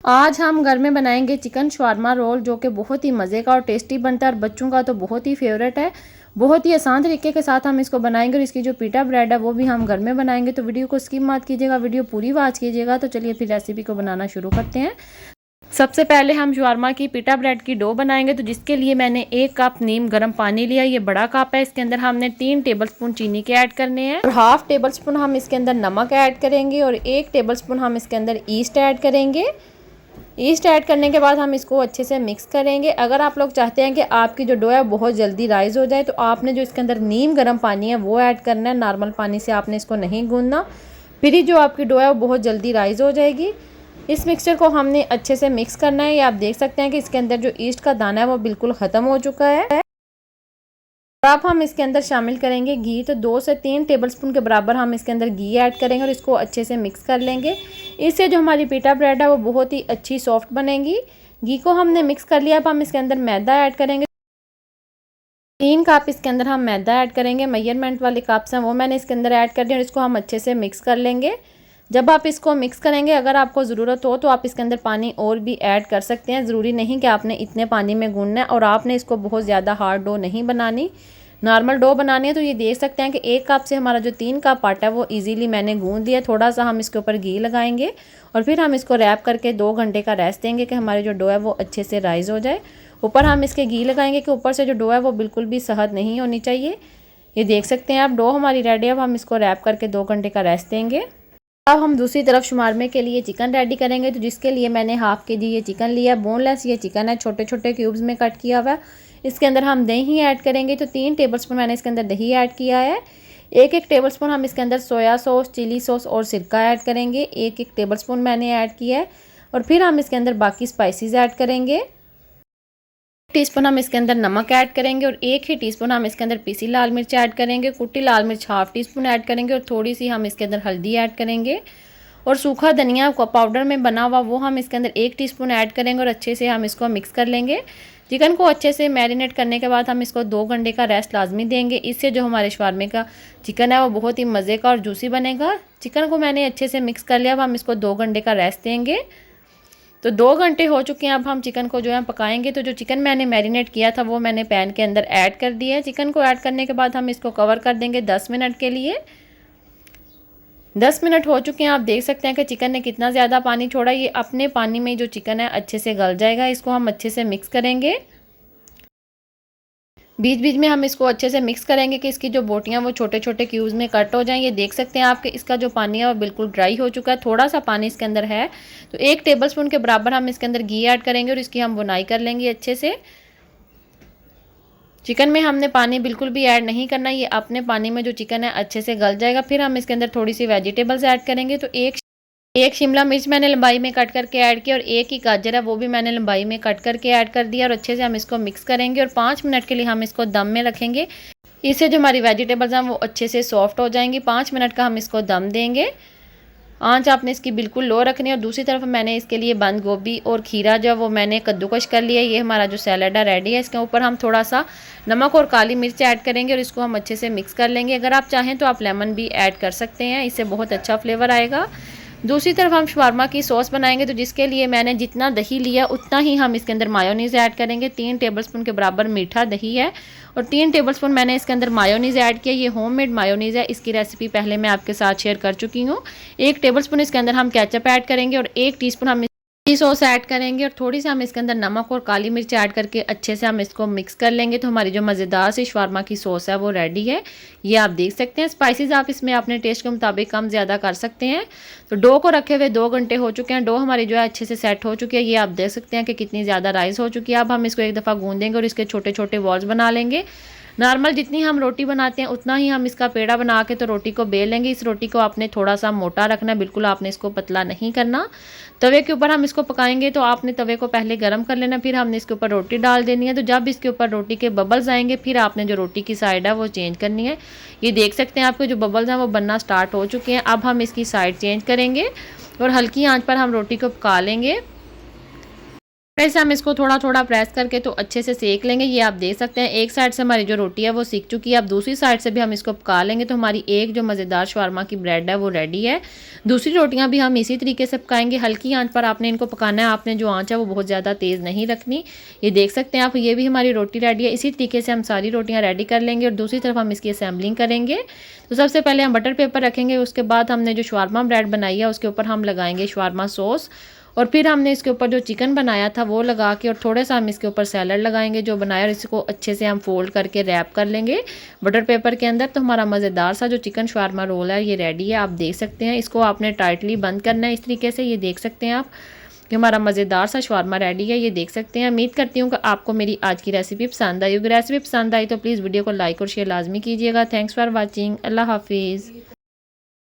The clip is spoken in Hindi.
आज हम घर में बनाएंगे चिकन शवारमा रोल, जो कि बहुत ही मज़े का और टेस्टी बनता है और बच्चों का तो बहुत ही फेवरेट है। बहुत ही आसान तरीके के साथ हम इसको बनाएंगे और इसकी जो पीटा ब्रेड है वो भी हम घर में बनाएंगे। तो वीडियो को स्किप मत कीजिएगा, वीडियो पूरी वॉच कीजिएगा। तो चलिए फिर रेसिपी को बनाना शुरू करते हैं। सबसे पहले हम शवारमा की पीटा ब्रेड की डो बनाएंगे। तो जिसके लिए मैंने 1 कप नीम गर्म पानी लिया, ये बड़ा कप है। इसके अंदर हमने 3 टेबलस्पून चीनी के ऐड करने हैं और हाफ टेबलस्पून हम इसके अंदर नमक ऐड करेंगे और 1 टेबलस्पून हम इसके अंदर ईस्ट ऐड करेंगे। ईस्ट ऐड करने के बाद हम इसको अच्छे से मिक्स करेंगे। अगर आप लोग चाहते हैं कि आपकी जो डो है बहुत जल्दी राइज हो जाए, तो आपने जो इसके अंदर नीम गर्म पानी है वो ऐड करना है। नॉर्मल पानी से आपने इसको नहीं गूंदना, फिर ही जो आपकी डो है वो बहुत जल्दी राइज हो जाएगी। इस मिक्सचर को हमने अच्छे से मिक्स करना है। ये आप देख सकते हैं कि इसके अंदर जो ईस्ट का दाना है वो बिल्कुल ख़त्म हो चुका है। अब हम इसके अंदर शामिल करेंगे घी। तो 2 से 3 टेबलस्पून के बराबर हम इसके अंदर घी ऐड करेंगे और इसको अच्छे से मिक्स कर लेंगे। इससे जो हमारी पीटा ब्रेड है वो बहुत ही अच्छी सॉफ्ट बनेगी। घी को हमने मिक्स कर लिया। अब हम इसके अंदर मैदा ऐड करेंगे। 3 कप इसके अंदर हम मैदा ऐड करेंगे। मेजरमेंट वाले कप्स हैं वो मैंने इसके अंदर ऐड कर दिया और इसको हम अच्छे से मिक्स कर लेंगे। जब आप इसको मिक्स करेंगे, अगर आपको ज़रूरत हो तो आप इसके अंदर पानी और भी ऐड कर सकते हैं। ज़रूरी नहीं कि आपने इतने पानी में गूंदना है और आपने इसको बहुत ज़्यादा हार्ड डो नहीं बनानी, नॉर्मल डो बनानी है। तो ये देख सकते हैं कि 1 कप से हमारा जो 3 कप आटा है वो इजीली मैंने गूंद लिया। थोड़ा सा हम इसके ऊपर घी लगाएंगे और फिर हम इसको रैप करके 2 घंटे का रेस्ट देंगे कि हमारी जो डो है वो अच्छे से राइज हो जाए। ऊपर हम इसके घी लगाएंगे कि ऊपर से जो डो है वो बिल्कुल भी सख्त नहीं होनी चाहिए। ये देख सकते हैं आप, डो हमारी रेडी है। अब हम इसको रैप करके 2 घंटे का रेस्ट देंगे। अब हम दूसरी तरफ शवारमे के लिए चिकन रेडी करेंगे। तो जिसके लिए मैंने हाफ के जी ये चिकन लिया। बोनलेस ये चिकन है, छोटे छोटे क्यूब्स में कट किया हुआ है। इसके अंदर हम दही ऐड करेंगे। तो 3 टेबलस्पून मैंने इसके अंदर दही ऐड किया है। 1 टेबलस्पून हम इसके अंदर सोया सॉस, चिली सॉस और सिरका ऐड करेंगे। 1 टेबलस्पून मैंने ऐड किया है और फिर हम इसके अंदर बाकी स्पाइसेस ऐड करेंगे। टीस्पून हम इसके अंदर नमक ऐड करेंगे और 1 ही टीस्पून हम इसके अंदर पीसी लाल मिर्च ऐड करेंगे। कुटी लाल मिर्च हाफ टीस्पून ऐड करेंगे और थोड़ी सी हम इसके अंदर हल्दी ऐड करेंगे और सूखा धनिया को पाउडर में बना हुआ वो हम इसके अंदर 1 टीस्पून ऐड करेंगे और अच्छे से हम इसको मिक्स कर लेंगे। चिकन को अच्छे से मैरिनेट करने के बाद हम इसको 2 घंटे का रेस्ट लाजमी देंगे। इससे जो हमारे शवारमे का चिकन है वो बहुत ही मज़े का और जूसी बनेगा। चिकन को मैंने अच्छे से मिक्स कर लिया। अब हम इसको 2 घंटे का रेस्ट देंगे। तो 2 घंटे हो चुके हैं। अब हम चिकन को जो है पकाएंगे। तो जो चिकन मैंने मैरिनेट किया था वो मैंने पैन के अंदर ऐड कर दिया है। चिकन को ऐड करने के बाद हम इसको कवर कर देंगे 10 मिनट के लिए। 10 मिनट हो चुके हैं। आप देख सकते हैं कि चिकन ने कितना ज़्यादा पानी छोड़ा। ये अपने पानी में जो चिकन है अच्छे से गल जाएगा। इसको हम अच्छे से मिक्स करेंगे। बीच बीच में हम इसको अच्छे से मिक्स करेंगे कि इसकी जो बोटियां वो छोटे छोटे क्यूब्स में कट हो जाएं। ये देख सकते हैं आप कि इसका जो पानी है वो बिल्कुल ड्राई हो चुका है। थोड़ा सा पानी इसके अंदर है। तो 1 टेबलस्पून के बराबर हम इसके अंदर घी ऐड करेंगे और इसकी हम बुनाई कर लेंगे अच्छे से। चिकन में हमने पानी बिल्कुल भी ऐड नहीं करना। ये अपने पानी में जो चिकन है अच्छे से गल जाएगा। फिर हम इसके अंदर थोड़ी सी वेजिटेबल्स ऐड करेंगे। तो एक शिमला मिर्च मैंने लंबाई में कट करके ऐड किया और 1 ही गाजर है वो भी मैंने लंबाई में कट करके ऐड कर दिया और अच्छे से हम इसको मिक्स करेंगे और 5 मिनट के लिए हम इसको दम में रखेंगे। इससे जो हमारी वेजिटेबल्स हैं वो अच्छे से सॉफ्ट हो जाएंगी। 5 मिनट का हम इसको दम देंगे। आंच आपने इसकी बिल्कुल लो रखनी है। और दूसरी तरफ मैंने इसके लिए बंद गोभी और खीरा जो वो मैंने कद्दूकश कर लिया है। ये हमारा जो सैलड है रेडी है। इसके ऊपर हम थोड़ा सा नमक और काली मिर्च ऐड करेंगे और इसको हम अच्छे से मिक्स कर लेंगे। अगर आप चाहें तो आप लेमन भी ऐड कर सकते हैं, इससे बहुत अच्छा फ्लेवर आएगा। दूसरी तरफ हम शवारमा की सॉस बनाएंगे। तो जिसके लिए मैंने जितना दही लिया उतना ही हम इसके अंदर मायोनीज़ ऐड करेंगे। 3 टेबलस्पून के बराबर मीठा दही है और 3 टेबलस्पून मैंने इसके अंदर मायोनीज़ ऐड किया। ये होममेड मायोनीज़ है। इसकी रेसिपी पहले मैं आपके साथ शेयर कर चुकी हूँ। 1 टेबलस्पून इसके अंदर हम केचप ऐड करेंगे और 1 टीस्पून हम सॉस ऐड करेंगे और थोड़ी सी हम इसके अंदर नमक और काली मिर्च ऐड करके अच्छे से हम इसको मिक्स कर लेंगे। तो हमारी जो मज़ेदार सी शवारमा की सॉस है वो रेडी है। ये आप देख सकते हैं। स्पाइसेस आप इसमें अपने टेस्ट के मुताबिक कम ज़्यादा कर सकते हैं। तो डो को रखे हुए 2 घंटे हो चुके हैं। डो हमारी जो है अच्छे से सेट हो चुकी है। ये आप देख सकते हैं कि कितनी ज़्यादा राइस हो चुकी है। अब हम इसको एक दफ़ा गूंदेंगे और इसके छोटे छोटे बॉल्स बना लेंगे। नॉर्मल जितनी हम रोटी बनाते हैं उतना ही हम इसका पेड़ा बना के तो रोटी को बेल लेंगे। इस रोटी को आपने थोड़ा सा मोटा रखना है, बिल्कुल आपने इसको पतला नहीं करना। तवे के ऊपर हम इसको पकाएंगे तो आपने तवे को पहले गर्म कर लेना, फिर हमने इसके ऊपर रोटी डाल देनी है। तो जब इसके ऊपर रोटी के बबल्स आएंगे फिर आपने जो रोटी की साइड है वो चेंज करनी है। ये देख सकते हैं आपके जो बबल्स हैं वो बनना स्टार्ट हो चुके हैं। अब हम इसकी साइड चेंज करेंगे और हल्की आंच पर हम रोटी को पका लेंगे। फिर से हम इसको थोड़ा थोड़ा प्रेस करके तो अच्छे से सेक लेंगे। ये आप देख सकते हैं एक साइड से हमारी जो रोटी है वो सीख चुकी है। अब दूसरी साइड से भी हम इसको पका लेंगे तो हमारी एक जो मज़ेदार शवारमा की ब्रेड है वो रेडी है। दूसरी रोटियां भी हम इसी तरीके से पकाएंगे। हल्की आंच पर आपने इनको पकाना है। आपने जो आंच है वो बहुत ज़्यादा तेज़ नहीं रखनी। ये देख सकते हैं आप, ये भी हमारी रोटी रेडी है। इसी तरीके से हम सारी रोटियाँ रेडी कर लेंगे और दूसरी तरफ हम इसकी असेंबलिंग करेंगे। तो सबसे पहले हम बटर पेपर रखेंगे। उसके बाद हमने जो शवारमा ब्रेड बनाई है उसके ऊपर हम लगाएंगे शवारमा सॉस और फिर हमने इसके ऊपर जो चिकन बनाया था वो लगा के और थोड़ा सा हम इसके ऊपर सैलड लगाएंगे जो बनाया और इसको अच्छे से हम फोल्ड करके रैप कर लेंगे बटर पेपर के अंदर। तो हमारा मज़ेदार सा जो चिकन शवारमा रोल है ये रेडी है। आप देख सकते हैं इसको आपने टाइटली बंद करना है इस तरीके से। ये देख सकते हैं आप कि हमारा मज़ेदार सा शवारमा रेडी है। ये देख सकते हैं। उम्मीद करती हूँ कि आपको मेरी आज की रेसिपी पसंद आई होगी। रेसिपी पसंद आई तो प्लीज़ वीडियो को लाइक और शेयर लाजमी कीजिएगा। Thanks for watching. अल्लाह हाफिज़।